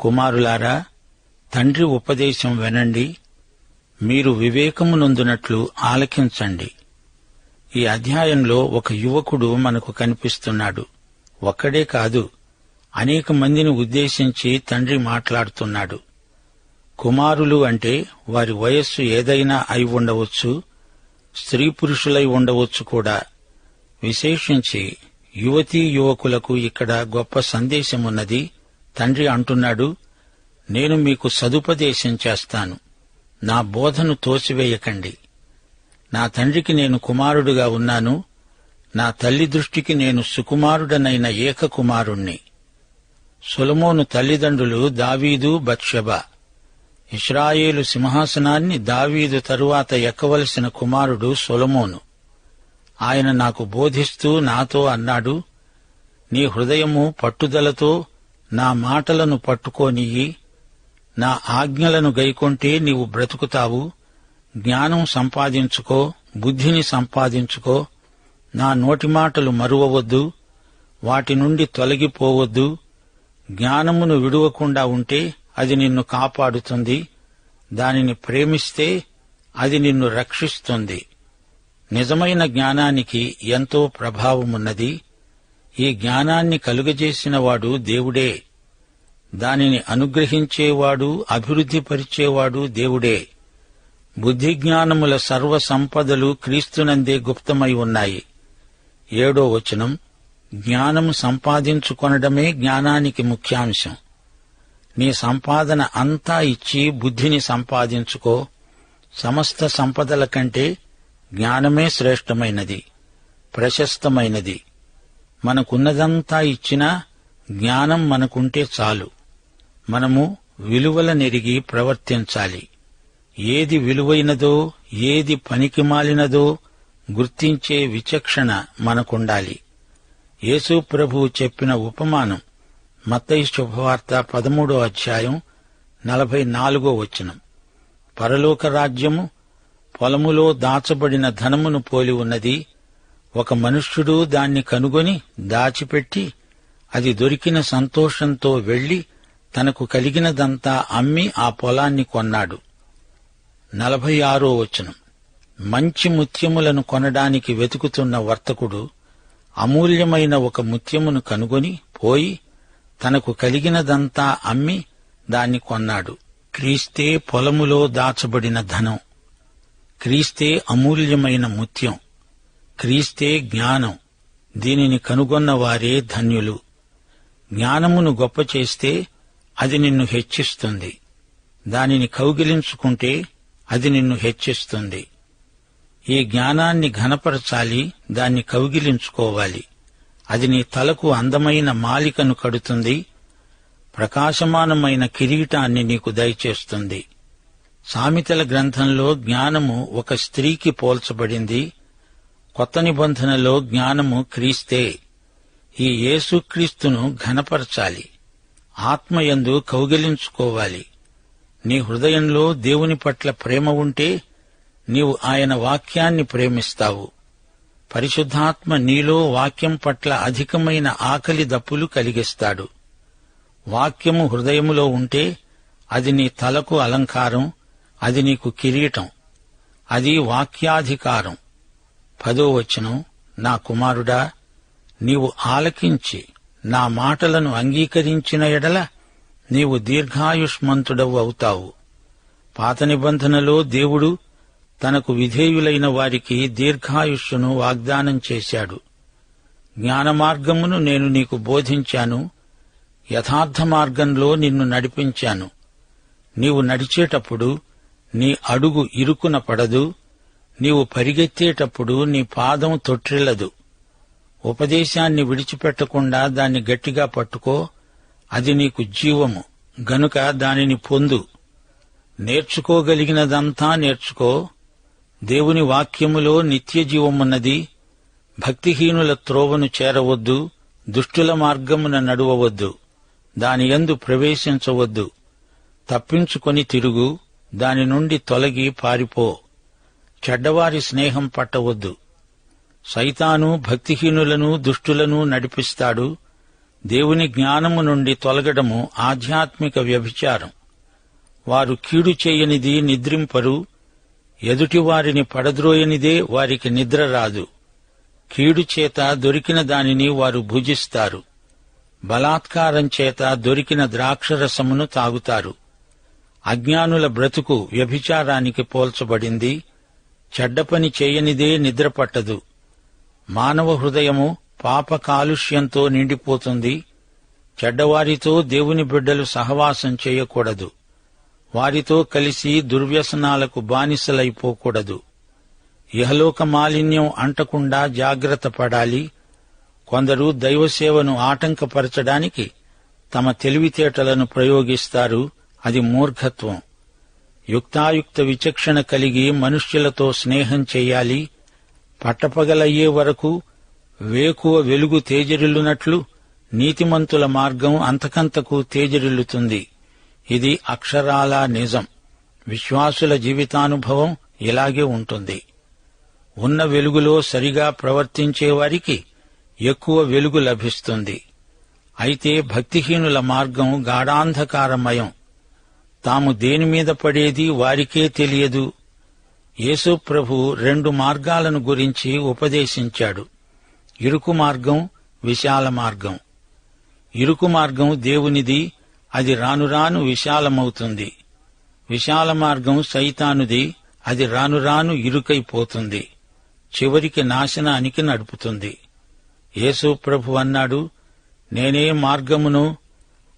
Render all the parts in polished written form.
కుమారులారా, తండ్రి ఉపదేశం వినండి, మీరు వివేకమునొందునట్లు ఆలకించండి. ఈ అధ్యాయంలో ఒక యువకుడు మనకు కనిపిస్తున్నాడు. ఒక్కడే కాదు, అనేక మందిని ఉద్దేశించి తండ్రి మాట్లాడుతున్నాడు. కుమారులు అంటే వారి వయస్సు ఏదైనా అయి ఉండవచ్చు, స్త్రీ పురుషులై ఉండవచ్చు కూడా. విశేషించి యువతీ యువకులకు ఇక్కడ గొప్ప సందేశమున్నది. తండ్రి అంటున్నాడు, నేను మీకు సదుపదేశం చేస్తాను, నా బోధను తోసివేయకండి. నా తండ్రికి నేను కుమారుడుగా ఉన్నాను, నా తల్లి దృష్టికి నేను సుకుమారుడనైన ఏకకుమారుణ్ణి. సొలొమోను తల్లిదండ్రులు దావీదు, బత్షెబ. ఇశ్రాయేలు సింహాసనాన్ని దావీదు తరువాత ఎక్కవలసిన కుమారుడు సొలొమోను. ఆయన నాకు బోధిస్తూ నాతో అన్నాడు, నీ హృదయము పట్టుదలతో నా మాటలను పట్టుకోనియ్యి. నా ఆజ్ఞలను గైకొంటే నీవు బ్రతుకుతావు. జ్ఞానం సంపాదించుకో, బుద్ధిని సంపాదించుకో. నా నోటి మాటలు మరువవద్దు, వాటి నుండి తొలగిపోవద్దు. జ్ఞానమును విడువకుండా ఉంటే అది నిన్ను కాపాడుతుంది. దానిని ప్రేమిస్తే అది నిన్ను రక్షిస్తుంది. నిజమైన జ్ఞానానికి ఎంతో ప్రభావమున్నది. ఈ జ్ఞానాన్ని కలుగజేసినవాడు దేవుడే. దానిని అనుగ్రహించేవాడు, అభివృద్ధిపరిచేవాడు దేవుడే. బుద్ధిజ్ఞానముల సర్వ సంపదలు క్రీస్తునందే గుప్తమై ఉన్నాయి. 7వ వచనం, జ్ఞానము సంపాదించుకొనడమే జ్ఞానానికి ముఖ్యాంశం. నీ సంపాదన అంతా ఇచ్చి బుద్ధిని సంపాదించుకో. సమస్త సంపదల కంటే జ్ఞానమే శ్రేష్టమైనది, ప్రశస్తమైనది. మనకున్నదంతా ఇచ్చినా జ్ఞానం మనకుంటే చాలు. మనము విలువలనెరిగి ప్రవర్తించాలి. ఏది విలువైనదో, ఏది పనికిమాలినదో గుర్తించే విచక్షణ మనకుండాలి. యేసు ప్రభువు చెప్పిన ఉపమానం మత్తయి శుభవార్త 13వ అధ్యాయం 44వ వచనం. పరలోక రాజ్యము పొలములో దాచబడిన ధనమును పోలి ఉన్నది. ఒక మనుష్యుడు దాన్ని కనుగొని దాచిపెట్టి అది దొరికిన సంతోషంతో వెళ్లి తనకు కలిగినదంతా అమ్మి ఆ పొలాన్ని కొన్నాడు. 46వ వచనం. మంచి ముత్యములను కొనడానికి వెతుకుతున్న వర్తకుడు అమూల్యమైన ఒక ముత్యమును కనుగొని పోయి తనకు కలిగినదంతా అమ్మి దాన్ని కొన్నాడు. క్రీస్తే పొలములో దాచబడిన ధనం. క్రీస్తే అమూల్యమైన ముత్యం. క్రీస్తే జ్ఞానం. దీనిని కనుగొన్న వారే ధన్యులు. జ్ఞానమును గొప్ప చేస్తే అది నిన్ను హెచ్చిస్తుంది. దానిని కౌగిలించుకుంటే అది నిన్ను హెచ్చిస్తుంది. ఈ జ్ఞానాన్ని ఘనపరచాలి, దాన్ని కౌగిలించుకోవాలి. అది నీ తలకు అందమైన మాలికను కడుతుంది, ప్రకాశమానమైన కిరీటాన్ని నీకు దయచేస్తుంది. సామెతల గ్రంథంలో జ్ఞానము ఒక స్త్రీకి పోల్చబడింది. కొత్త నిబంధనలో జ్ఞానము క్రీస్తే. ఈ యేసుక్రీస్తును ఘనపరచాలి, ఆత్మయందు కౌగిలించుకోవాలి. నీ హృదయంలో దేవుని పట్ల ప్రేమ ఉంటే నీవు ఆయన వాక్యాన్ని ప్రేమిస్తావు. పరిశుద్ధాత్మ నీలో వాక్యం పట్ల అధికమైన ఆకలి దప్పులు కలిగిస్తాడు. వాక్యము హృదయములో ఉంటే అది నీ తలకు అలంకారం, అది నీకు కిరీటం, అది వాక్యాధికారం. 10వ వచనం. నా కుమారుడా, నీవు ఆలకించి నా మాటలను అంగీకరించిన ఎడల నీవు దీర్ఘాయుష్మంతుడవు అవుతావు. పాత నిబంధనలో దేవుడు తనకు విధేయులైన వారికి దీర్ఘాయుష్యును వాగ్దానం చేశాడు. జ్ఞానమార్గమును నేను నీకు బోధించాను, యథార్థ మార్గంలో నిన్ను నడిపించాను. నీవు నడిచేటప్పుడు నీ అడుగు ఇరుకున పడదు, నీవు పరిగెత్తేటప్పుడు నీ పాదం తొట్టిల్లదు. ఉపదేశాన్ని విడిచిపెట్టకుండా దాన్ని గట్టిగా పట్టుకో, అది నీకు జీవము గనుక దానిని పొందు. నేర్చుకోగలిగినదంతా నేర్చుకో. దేవుని వాక్యములో నిత్య జీవమున్నది. భక్తిహీనుల త్రోవను చేరవద్దు, దుష్టుల మార్గమున నడువవద్దు, దానియందు ప్రవేశించవద్దు. తప్పించుకొని తిరుగు, దాని నుండి తొలగి పారిపో. చెడ్డవారి స్నేహం పట్టవద్దు. సైతాను భక్తిహీనులను దుష్టులను నడిపిస్తాడు. దేవుని జ్ఞానము నుండి తొలగడము ఆధ్యాత్మిక వ్యభిచారం. వారు కీడు చేయనిది నిద్రింపరు, ఎదుటివారిని పడద్రోయనిదే వారికి నిద్ర రాదు. కీడు చేత దొరికిన దానిని వారు భుజిస్తారు, బలాత్కారం చేత దొరికిన ద్రాక్షరసమును తాగుతారు. అజ్ఞానుల బ్రతుకు వ్యభిచారానికి పోల్చబడింది. చెడ్డపని చేయనిదే నిద్రపట్టదు. మానవ హృదయము పాప కాలుష్యంతో నిండిపోతుంది. చెడ్డవారితో దేవుని బిడ్డలు సహవాసం చేయకూడదు. వారితో కలిసి దుర్వ్యసనాలకు బానిసలైపోకూడదు. ఇహలోక మాలిన్యం అంటకుండా జాగ్రత్త పడాలి. కొందరు దైవసేవను ఆటంకపరచడానికి తమ తెలివితేటలను ప్రయోగిస్తారు. అది మూర్ఖత్వం. యుక్తాయుక్త విచక్షణ కలిగి మనుష్యులతో స్నేహం చెయ్యాలి. పట్టపగలయ్యే వరకు వేకువ వెలుగు తేజరిల్లునట్లు నీతిమంతుల మార్గం అంతకంతకు తేజరిల్లుతుంది. ఇది అక్షరాలా నిజం. విశ్వాసుల జీవితానుభవం ఇలాగే ఉంటుంది. ఉన్న వెలుగులో సరిగా ప్రవర్తించేవారికి ఎక్కువ వెలుగు లభిస్తుంది. అయితే భక్తిహీనుల మార్గం గాఢాంధకారమయం. తాము దేనిమీద పడేది వారికే తెలియదు. యేసు ప్రభు 2 మార్గాలను గురించి ఉపదేశించాడు: ఇరుకు మార్గం, విశాల మార్గం. ఇరుకు మార్గం దేవునిది, అది రానురాను విశాలమవుతుంది. విశాల మార్గం సైతానుది, అది రానురాను ఇరుకైపోతుంది, చివరికి నాశనానికి నడుపుతుంది. యేసు ప్రభు అన్నాడు, నేనే మార్గమును,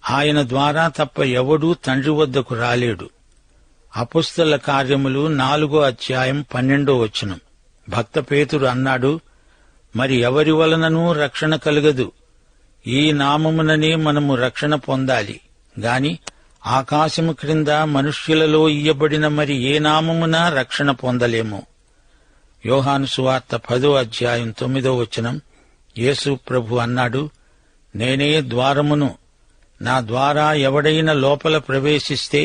ఆయన ద్వారా తప్ప ఎవడూ తండ్రి వద్దకు రాలేడు. అపొస్తలుల కార్యములు 4:12 భక్త పేతురు అన్నాడు, మరి ఎవరి వలననూ రక్షణ కలుగదు. ఈ నామముననే మనము రక్షణ పొందాలి గాని ఆకాశము క్రింద మనుష్యులలో ఇయ్యబడిన మరి ఏ నామమునా రక్షణ పొందలేము. యోహాను సువార్త 10:9 యేసు ప్రభు అన్నాడు, నేనే ద్వారమును. నా ద్వారా ఎవడైనా లోపల ప్రవేశిస్తే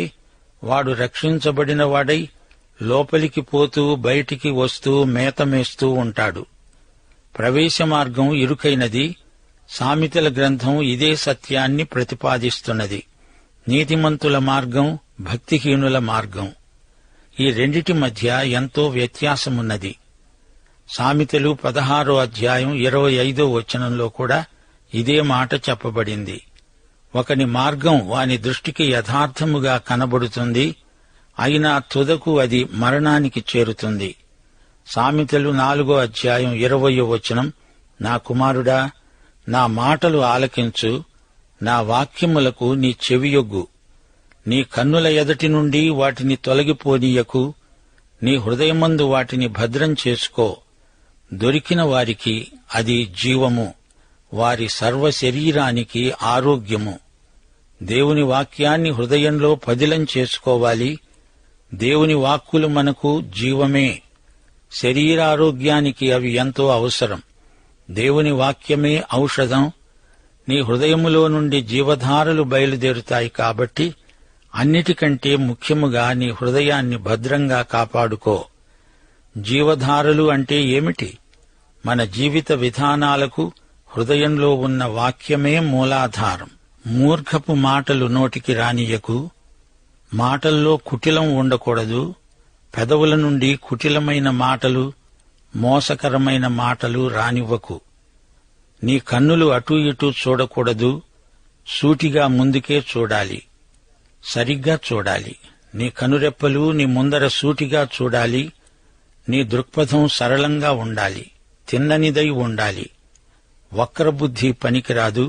వాడు రక్షించబడిన వాడై లోపలికి పోతూ బయటికి వస్తూ మేతమేస్తూ ఉంటాడు. ప్రవేశ మార్గం ఇరుకైనది. సామెతల గ్రంథం ఇదే సత్యాన్ని ప్రతిపాదిస్తున్నది. నీతిమంతుల మార్గం, భక్తిహీనుల మార్గం, ఈ రెండిటి మధ్య ఎంతో వ్యత్యాసమున్నది. సామెతలు 16:25 కూడా ఇదే మాట చెప్పబడింది. ఒకని మార్గం వాని దృష్టికి యథార్థముగా కనబడుతుంది, అయినా తుదకు అది మరణానికి చేరుతుంది. సామెతలు 4:20 నా కుమారుడా, నా మాటలు ఆలకించు, నా వాక్యములకు నీ చెవియొగ్గు. నీ కన్నుల ఎదటి నుండి వాటిని తొలగిపోనీయకు, నీ హృదయమందు వాటిని భద్రం చేసుకో. దొరికిన వారికి అది జీవము, వారి సర్వ శరీరానికి ఆరోగ్యము. దేవుని వాక్యాన్ని హృదయంలో పదిలం చేసుకోవాలి. దేవుని వాక్కులు మనకు జీవమే. శరీరారోగ్యానికి అవి ఎంతో అవసరం. దేవుని వాక్యమే ఔషధం. నీ హృదయములో నుండి జీవధారలు బయలుదేరుతాయి కాబట్టి అన్నిటికంటే ముఖ్యముగా నీ హృదయాన్ని భద్రంగా కాపాడుకో. జీవధారలు అంటే ఏమిటి? మన జీవిత విధానాలకు హృదయంలో ఉన్న వాక్యమే మూలాధారం. మూర్ఖపు మాటలు నోటికి రానియకు. మాటల్లో కుటిలం ఉండకూడదు. పెదవుల నుండి కుటిలమైన మాటలు, మోసకరమైన మాటలు రానివ్వకు. నీ కన్నులు అటూ ఇటూ చూడకూడదు. సూటిగా ముందుకే చూడాలి, సరిగ్గా చూడాలి. నీ కనురెప్పలు నీ ముందర సూటిగా చూడాలి. నీ దృక్పథం సరళంగా ఉండాలి, తిన్ననిదై ఉండాలి. వక్రబుద్ధి పనికిరాదు.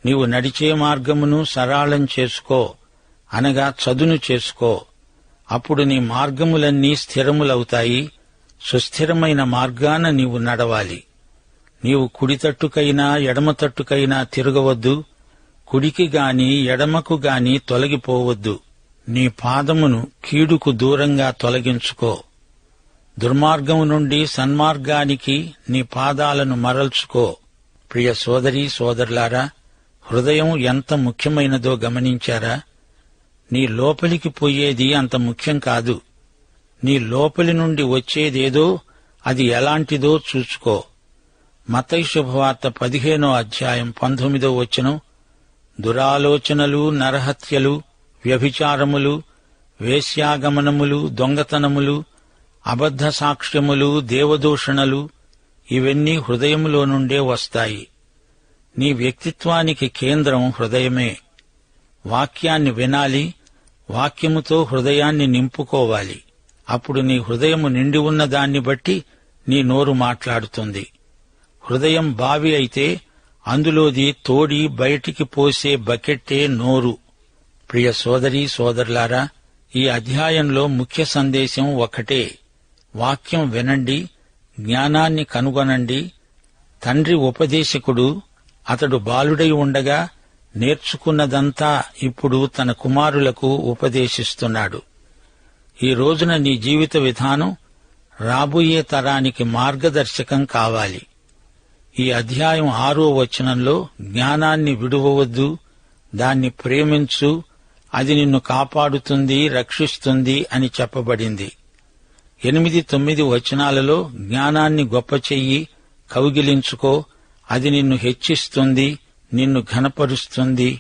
నీవు నడిచే మార్గమును సరళం చేసుకో, అనగా చదును చేసుకో. అప్పుడు నీ మార్గములన్నీ స్థిరములవుతాయి. సుస్థిరమైన మార్గాన నీవు నడవాలి. నీవు కుడితట్టుకైనా ఎడమతట్టుకైనా తిరగవద్దు. కుడికి గాని ఎడమకు గాని తొలగిపోవద్దు. నీ పాదమును కీడుకు దూరంగా తొలగించుకో. దుర్మార్గము నుండి సన్మార్గానికి నీ పాదాలను మరల్చుకో. ప్రియ సోదరీ సోదరులారా, హృదయం ఎంత ముఖ్యమైనదో గమనించారా? నీ లోపలికి పోయేది అంత ముఖ్యం కాదు. నీ లోపలి నుండి వచ్చేదేదో అది ఎలాంటిదో చూసుకో. మత్తయి శుభవార్త 15వ అధ్యాయం 19వ వచనం, దురాలోచనలు, నరహత్యలు, వ్యభిచారములు, వేశ్యాగమనములు, దొంగతనములు, అబద్ధ సాక్ష్యములు, దేవదూషణలు ఇవన్నీ హృదయములో నుండే వస్తాయి. నీ వ్యక్తిత్వానికి కేంద్రం హృదయమే. వాక్యాన్ని వినాలి, వాక్యముతో హృదయాన్ని నింపుకోవాలి. అప్పుడు నీ హృదయము నిండి ఉన్న దాన్ని బట్టి నీ నోరు మాట్లాడుతుంది. హృదయం బావి అయితే అందులోది తోడి బయటికి పోసే బకెట్టే నోరు. ప్రియ సోదరీ సోదరులారా, ఈ అధ్యాయంలో ముఖ్య సందేశం ఒకటే: వాక్యం వినండి, జ్ఞానాన్ని కనుగొనండి. తండ్రి ఉపదేశకుడు. అతడు బాలుడై ఉండగా నేర్చుకున్నదంతా ఇప్పుడు తన కుమారులకు ఉపదేశిస్తున్నాడు. ఈ రోజున నీ జీవిత విధానం రాబోయే తరానికి మార్గదర్శకం కావాలి. ఈ అధ్యాయం 6వ వచనంలో జ్ఞానాన్ని విడువవద్దు, దాన్ని ప్రేమించు, అది నిన్ను కాపాడుతుంది, రక్షిస్తుంది అని చెప్పబడింది. 8, 9 వచనాలలో జ్ఞానాన్ని గొప్ప చెయ్యి, కౌగిలించుకో, అది నిన్ను హెచ్చిస్తుంది, నిన్ను ఘనపరుస్తుంది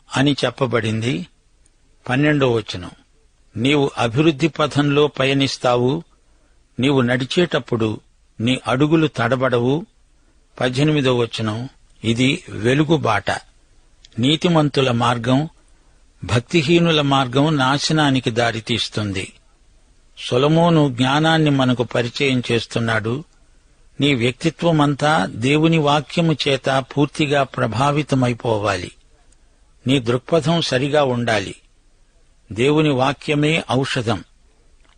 అని చెప్పబడింది. 12వ వచనం, నీవు అభివృద్ధి పథంలో పయనిస్తావు, నీవు నడిచేటప్పుడు నీ అడుగులు తడబడవు. 18వ వచనం, ఇది వెలుగుబాట. నీతిమంతుల మార్గం, భక్తిహీనుల మార్గం నాశనానికి దారితీస్తుంది. సొలొమోను జ్ఞానాన్ని మనకు పరిచయం చేస్తున్నాడు. నీ వ్యక్తిత్వమంతా దేవుని వాక్యము చేత పూర్తిగా ప్రభావితమైపోవాలి. నీ దృక్పథం సరిగా ఉండాలి. దేవుని వాక్యమే ఔషధం.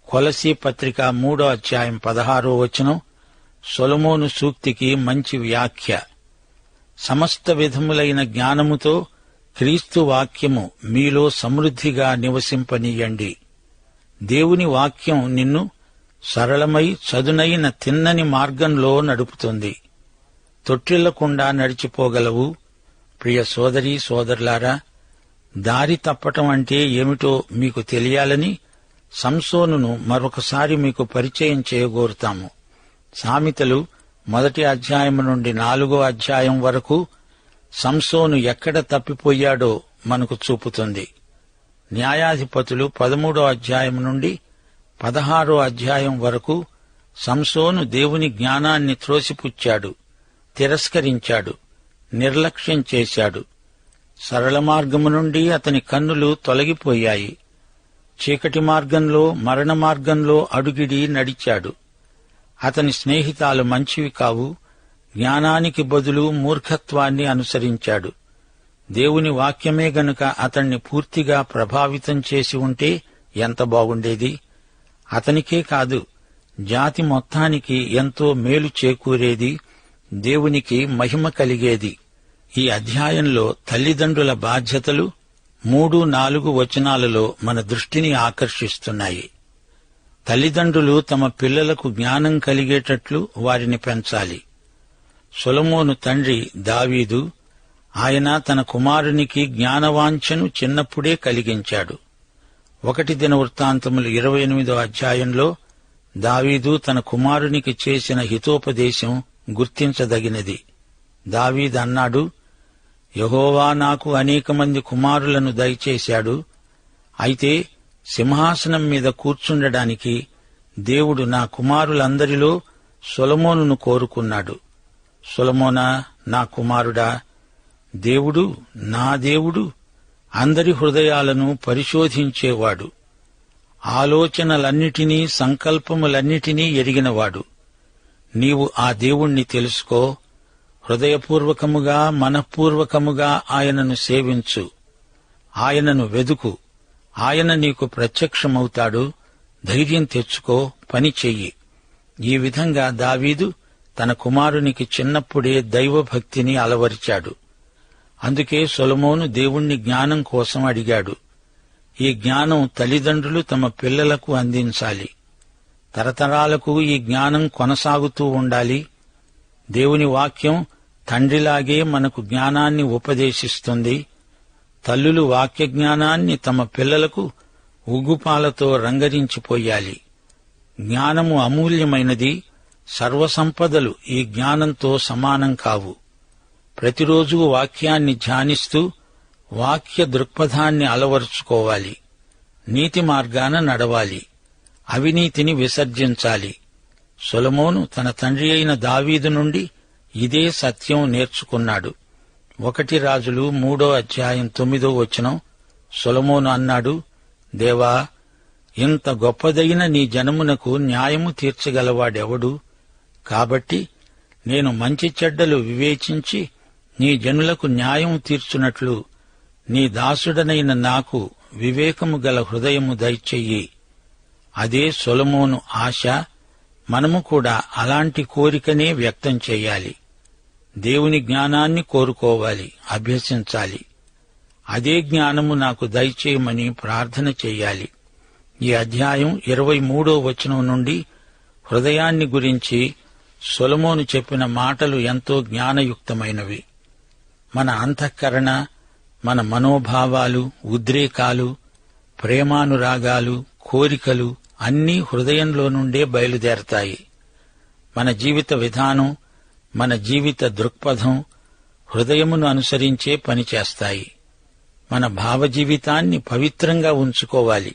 కొలసీ పత్రిక 3వ అధ్యాయం 16వ వచనం సొలొమోను సూక్తికి మంచి వ్యాఖ్య. సమస్త విధములైన జ్ఞానముతో క్రీస్తు వాక్యము మీలో సమృద్ధిగా నివసింపనీయండి. దేవుని వాక్యం నిన్ను సరళమై చదునైన తిన్నని మార్గంలో నడుపుతుంది. తొట్టిల్లకుండా నడిచిపోగలవు. ప్రియ సోదరీ సోదరులారా, దారి తప్పటం అంటే ఏమిటో మీకు తెలియాలని సంసోనును మరొకసారి మీకు పరిచయం చేయగోరుతాము. సామెతలు 1వ అధ్యాయం నుండి 4వ అధ్యాయం వరకు సంసోను ఎక్కడ తప్పిపోయాడో మనకు చూపుతుంది. న్యాయాధిపతులు 13వ అధ్యాయం నుండి 16వ అధ్యాయం వరకు సంసోను దేవుని జ్ఞానాన్ని త్రోసిపుచ్చాడు, తిరస్కరించాడు, నిర్లక్ష్యం చేశాడు. సరళ మార్గము నుండి అతని కన్నులు తొలగిపోయాయి. చీకటి మార్గంలో, మరణ మార్గంలో అడుగిడి నడిచాడు. అతని స్నేహితాలు మంచివి కావు. జ్ఞానానికి బదులు మూర్ఖత్వాన్ని అనుసరించాడు. దేవుని వాక్యమే గనుక అతణ్ణి పూర్తిగా ప్రభావితం చేసి ఉంటే ఎంత బాగుండేది. అతనికే కాదు, జాతి మొత్తానికి ఎంతో మేలు చేకూరేది, దేవునికి మహిమ కలిగేది. ఈ అధ్యాయంలో తల్లిదండ్రుల బాధ్యతలు 3, 4 వచనాలలో మన దృష్టిని ఆకర్షిస్తున్నాయి. తల్లిదండ్రులు తమ పిల్లలకు జ్ఞానం కలిగేటట్లు వారిని పెంచాలి. సొలొమోను తండ్రి దావీదు. ఆయన తన కుమారునికి జ్ఞానవాంఛను చిన్నప్పుడే కలిగించాడు. 1 దినవృత్తాంతములు 28వ అధ్యాయంలో దావీదు తన కుమారునికి చేసిన హితోపదేశం గుర్తించదగినది. దావీదు అన్నాడు, యెహోవా నాకు అనేక మంది కుమారులను దయచేశాడు. అయితే సింహాసనం మీద కూర్చుండడానికి దేవుడు నా కుమారులందరిలో సొలొమోనును కోరుకున్నాడు. సొలొమోనా, నా కుమారుడా, దేవుడు, నా దేవుడు అందరి హృదయాలను పరిశోధించేవాడు, ఆలోచనలన్నిటినీ సంకల్పములన్నిటినీ ఎరిగినవాడు. నీవు ఆ దేవుణ్ణి తెలుసుకో. హృదయపూర్వకముగా, మనఃపూర్వకముగా ఆయనను సేవించు. ఆయనను వెదుకు. ఆయన నీకు ప్రత్యక్షమవుతాడు. ధైర్యం తెచ్చుకో, పని చెయ్యి. ఈ విధంగా దావీదు తన కుమారునికి చిన్నప్పుడే దైవభక్తిని అలవరిచాడు. అందుకే సొలొమోను దేవుణ్ణి జ్ఞానం కోసం అడిగాడు. ఈ జ్ఞానం తల్లిదండ్రులు తమ పిల్లలకు అందించాలి. తరతరాలకు ఈ జ్ఞానం కొనసాగుతూ ఉండాలి. దేవుని వాక్యం తండ్రిలాగే మనకు జ్ఞానాన్ని ఉపదేశిస్తుంది. తల్లులు వాక్య జ్ఞానాన్ని తమ పిల్లలకు ఉగ్గుపాలతో రంగరించిపోయాలి. జ్ఞానము అమూల్యమైనది, సర్వసంపదలు ఈ జ్ఞానంతో సమానం కావు. ప్రతిరోజూ వాక్యాన్ని ధ్యానిస్తూ వాక్య దృక్పథాన్ని అలవరుచుకోవాలి. నీతి మార్గాన నడవాలి. అవినీతిని విసర్జించాలి. సొలొమోను తన తండ్రి అయిన దావీదు నుండి ఇదే సత్యం నేర్చుకున్నాడు. 1 రాజులు 3:9 సొలొమోను అన్నాడు, దేవా, ఇంత గొప్పదైన నీ జనమునకు న్యాయము తీర్చగలవాడెవడు? కాబట్టి నేను మంచి చెడ్డలు వివేచించి నీ జనులకు న్యాయం తీర్చునట్లు నీ దాసుడనైన నాకు వివేకము గల హృదయము దయచెయ్యి. అదే సొలొమోను ఆశ. మనము కూడా అలాంటి కోరికనే వ్యక్తం చెయ్యాలి. దేవుని జ్ఞానాన్ని కోరుకోవాలి, అభ్యసించాలి. అదే జ్ఞానము నాకు దయచేయమని ప్రార్థన చెయ్యాలి. ఈ అధ్యాయం 23 నుండి హృదయాన్ని గురించి సొలొమోను చెప్పిన మాటలు ఎంతో జ్ఞానయుక్తమైనవి. మన అంతఃకరణ, మన మనోభావాలు, ఉద్రేకాలు, ప్రేమానురాగాలు, కోరికలు అన్నీ హృదయంలో నుండే బయలుదేరతాయి. మన జీవిత విధానం, మన జీవిత దృక్పథం హృదయమును అనుసరించే పనిచేస్తాయి. మన భావజీవితాన్ని పవిత్రంగా ఉంచుకోవాలి.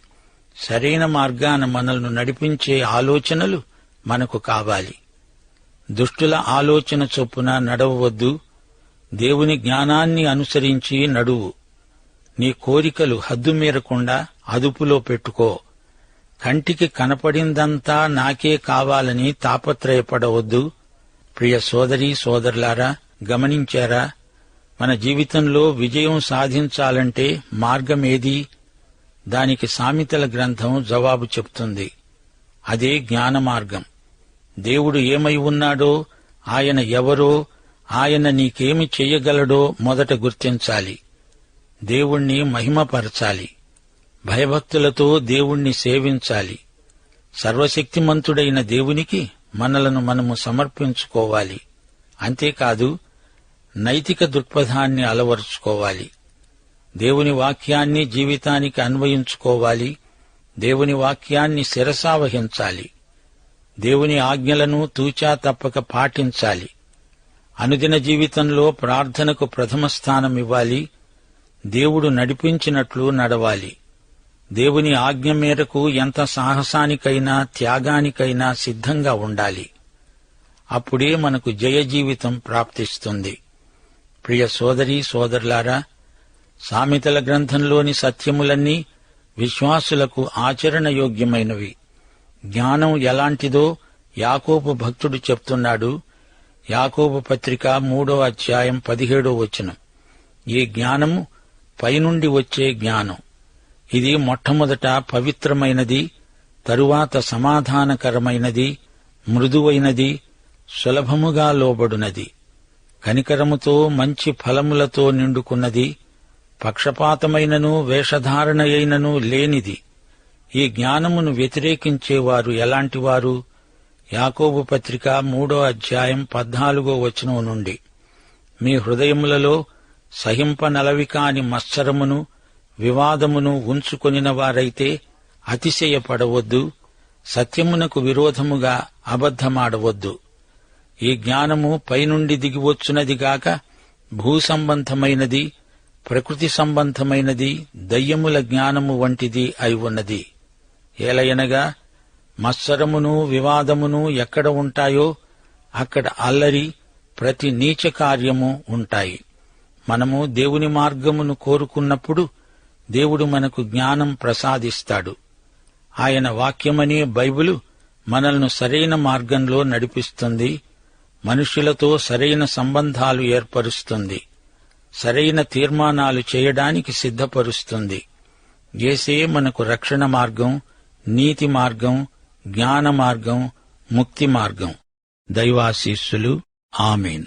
సరైన మార్గాన మనల్ని నడిపించే ఆలోచనలు మనకు కావాలి. దుష్టుల ఆలోచన చొప్పున నడవవద్దు. దేవుని జ్ఞానాన్ని అనుసరించి నడువు. నీ కోరికలు హద్దుమీరకుండా అదుపులో పెట్టుకో. కంటికి కనపడిందంతా నాకే కావాలని తాపత్రయపడవద్దు. ప్రియ సోదరీ సోదరులారా, గమనించారా? మన జీవితంలో విజయం సాధించాలంటే మార్గమేది? దానికి సామెతల గ్రంథం జవాబు చెప్తుంది. అదే జ్ఞాన మార్గం. దేవుడు ఏమై ఉన్నాడో, ఆయన ఎవరో, ఆయన నీకేమి చెయ్యగలడో మొదట గుర్తించాలి. దేవుణ్ణి మహిమపరచాలి. భయభక్తులతో దేవుణ్ణి సేవించాలి. సర్వశక్తిమంతుడైన దేవునికి మనలను మనము సమర్పించుకోవాలి. అంతేకాదు, నైతిక దృక్పథాన్ని అలవరుచుకోవాలి. దేవుని వాక్యాన్ని జీవితానికి అన్వయించుకోవాలి. దేవుని వాక్యాన్ని శిరసావహించాలి. దేవుని ఆజ్ఞలను తూచా తప్పక పాటించాలి. అనుదిన జీవితంలో ప్రార్థనకు ప్రథమ స్థానమివ్వాలి. దేవుడు నడిపించినట్లు నడవాలి. దేవుని ఆజ్ఞ మేరకు ఎంత సాహసానికైనా త్యాగానికైనా సిద్ధంగా ఉండాలి. అప్పుడే మనకు జయ జీవితం ప్రాప్తిస్తుంది. ప్రియ సోదరీ సోదరులారా, సామెతల గ్రంథంలోని సత్యములన్నీ విశ్వాసులకు ఆచరణయోగ్యమైనవి. జ్ఞానం ఎలాంటిదో యాకోబు భక్తుడు చెప్తున్నాడు. యాకోబు పత్రిక 3:17 ఈ జ్ఞానము పైనుండి వచ్చే జ్ఞానం. ఇది మొట్టమొదట పవిత్రమైనది, తరువాత సమాధానకరమైనది, మృదువైనది, సులభముగా లోబడునది, కనికరముతో మంచి ఫలములతో నిండుకున్నది, పక్షపాతమైనను వేషధారణయైనను లేనిది. ఈ జ్ఞానమును వ్యతిరేకించేవారు ఎలాంటివారు? యాకోబు పత్రిక 3:14 నుండి మీ హృదయములలో సహింపనలవికాని మత్సరమును వివాదమును ఉంచుకొనిన వారైతే అతిశయపడవద్దు. సత్యమునకు విరోధముగా అబద్ధమాడవద్దు. ఈ జ్ఞానము పైనుండి దిగివచ్చునదిగాక భూసంబంధమైనది, ప్రకృతి సంబంధమైనది, దయ్యముల జ్ఞానము వంటిది అయి ఉన్నది. ఏలయనగా మత్సరమును వివాదమును ఎక్కడ ఉంటాయో అక్కడ అల్లరి, ప్రతి నీచ కార్యము ఉంటాయి. మనము దేవుని మార్గమును కోరుకున్నప్పుడు దేవుడు మనకు జ్ఞానం ప్రసాదిస్తాడు. ఆయన వాక్యమనే బైబిలు మనల్ని సరైన మార్గంలో నడిపిస్తుంది. మనుష్యులతో సరైన సంబంధాలు ఏర్పరుస్తుంది. సరైన తీర్మానాలు చేయడానికి సిద్ధపరుస్తుంది. యేసే మనకు రక్షణ మార్గం, నీతి మార్గం, జ్ఞాన మార్గం, ముక్తి మార్గం. దైవాశీస్సులు. ఆమేన్.